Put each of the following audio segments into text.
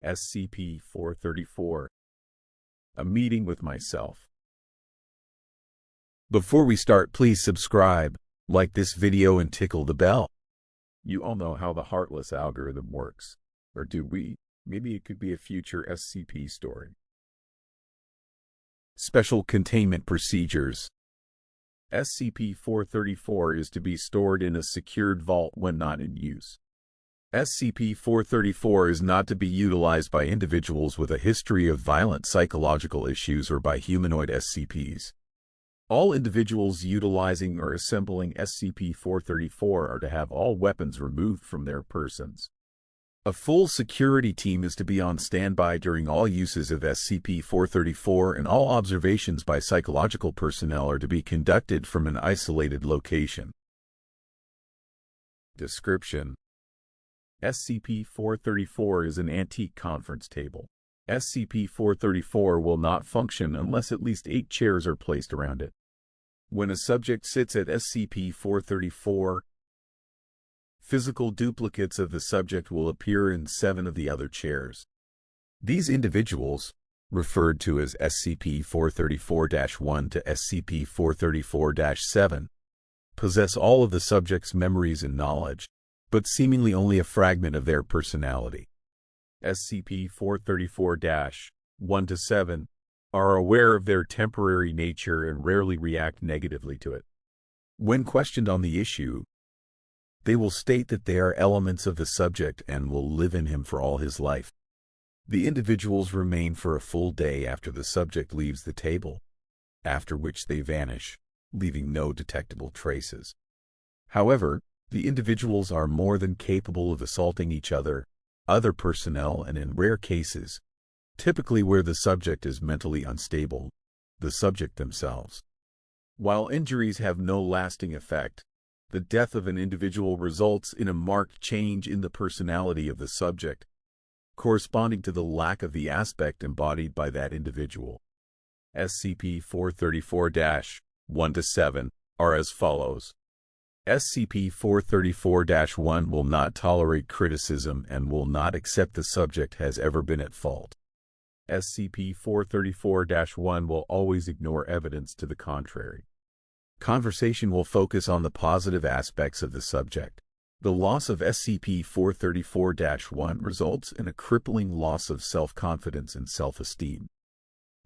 SCP-434. A meeting with myself. Before we start, please subscribe, like this video, and tickle the bell. You all know how the Heartless algorithm works. Or do we? Maybe it could be a future SCP story. Special Containment Procedures. SCP-434 is to be stored in a secured vault when not in use. SCP-434 is not to be utilized by individuals with a history of violent psychological issues or by humanoid SCPs. All individuals utilizing or assembling SCP-434 are to have all weapons removed from their persons. A full security team is to be on standby during all uses of SCP-434, and all observations by psychological personnel are to be conducted from an isolated location. Description: SCP-434 is an antique conference table. SCP-434 will not function unless at least 8 chairs are placed around it. When a subject sits at SCP-434, physical duplicates of the subject will appear in 7 of the other chairs. These individuals, referred to as SCP-434-1 to SCP-434-7, possess all of the subject's memories and knowledge, but seemingly only a fragment of their personality. SCP-434-1 to 7 are aware of their temporary nature and rarely react negatively to it. When questioned on the issue, they will state that they are elements of the subject and will live in him for all his life. The individuals remain for a full day after the subject leaves the table, after which they vanish, leaving no detectable traces. However, the individuals are more than capable of assaulting each other, other personnel, and in rare cases, typically where the subject is mentally unstable, the subject themselves. While injuries have no lasting effect, the death of an individual results in a marked change in the personality of the subject, corresponding to the lack of the aspect embodied by that individual. SCP-434-1 to 7 are as follows. SCP-434-1 will not tolerate criticism and will not accept the subject has ever been at fault. SCP-434-1 will always ignore evidence to the contrary. Conversation will focus on the positive aspects of the subject. The loss of SCP-434-1 results in a crippling loss of self-confidence and self-esteem.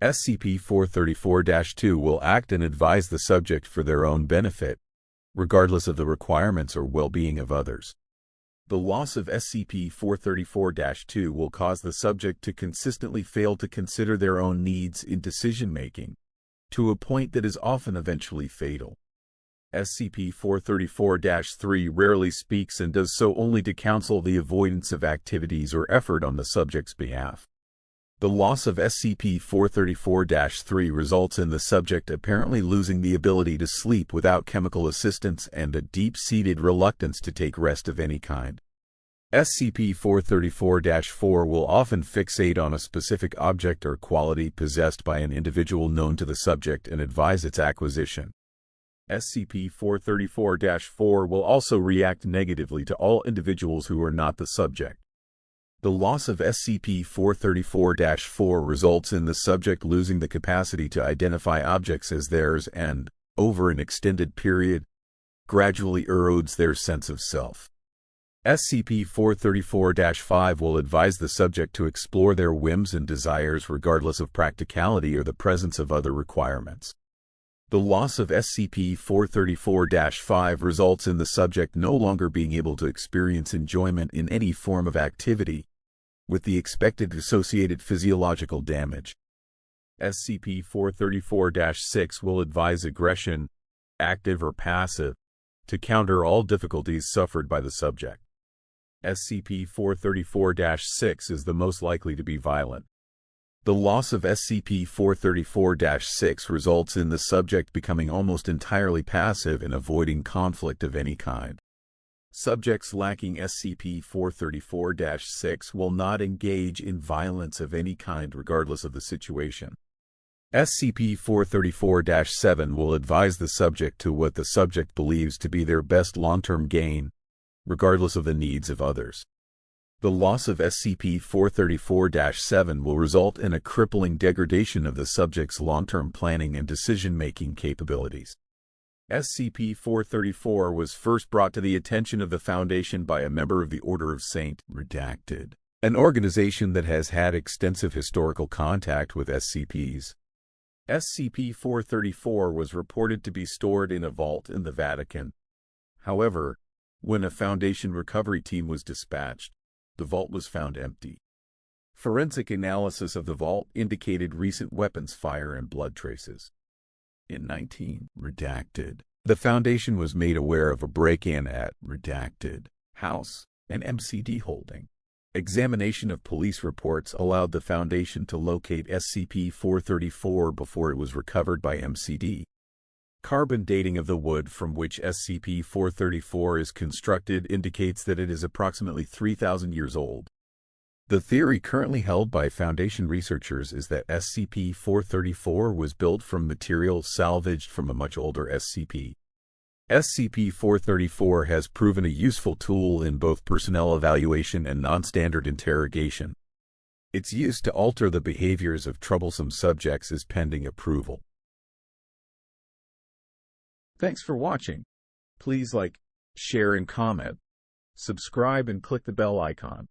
SCP-434-2 will act and advise the subject for their own benefit, regardless of the requirements or well-being of others. The loss of SCP-434-2 will cause the subject to consistently fail to consider their own needs in decision-making, to a point that is often eventually fatal. SCP-434-3 rarely speaks and does so only to counsel the avoidance of activities or effort on the subject's behalf. The loss of SCP-434-3 results in the subject apparently losing the ability to sleep without chemical assistance and a deep-seated reluctance to take rest of any kind. SCP-434-4 will often fixate on a specific object or quality possessed by an individual known to the subject and advise its acquisition. SCP-434-4 will also react negatively to all individuals who are not the subject. The loss of SCP-434-4 results in the subject losing the capacity to identify objects as theirs and, over an extended period, gradually erodes their sense of self. SCP-434-5 will advise the subject to explore their whims and desires regardless of practicality or the presence of other requirements. The loss of SCP-434-5 results in the subject no longer being able to experience enjoyment in any form of activity, with the expected associated physiological damage. SCP-434-6 will advise aggression, active or passive, to counter all difficulties suffered by the subject. SCP-434-6 is the most likely to be violent. The loss of SCP-434-6 results in the subject becoming almost entirely passive and avoiding conflict of any kind. Subjects lacking SCP-434-6 will not engage in violence of any kind regardless of the situation. SCP-434-7 will advise the subject to what the subject believes to be their best long-term gain, regardless of the needs of others. The loss of SCP-434-7 will result in a crippling degradation of the subject's long-term planning and decision-making capabilities. SCP-434 was first brought to the attention of the Foundation by a member of the Order of St. Redacted, an organization that has had extensive historical contact with SCPs. SCP-434 was reported to be stored in a vault in the Vatican. However, when a Foundation recovery team was dispatched, the vault was found empty. Forensic analysis of the vault indicated recent weapons fire and blood traces. In 19 Redacted, the Foundation was made aware of a break-in at Redacted House, an MCD holding. Examination of police reports allowed the Foundation to locate SCP-434 before it was recovered by MCD. Carbon dating of the wood from which SCP-434 is constructed indicates that it is approximately 3,000 years old. The theory currently held by Foundation researchers is that SCP-434 was built from material salvaged from a much older SCP. SCP-434 has proven a useful tool in both personnel evaluation and non-standard interrogation. Its use to alter the behaviors of troublesome subjects is pending approval. Thanks for watching. Please like, share and comment. Subscribe and click the bell icon.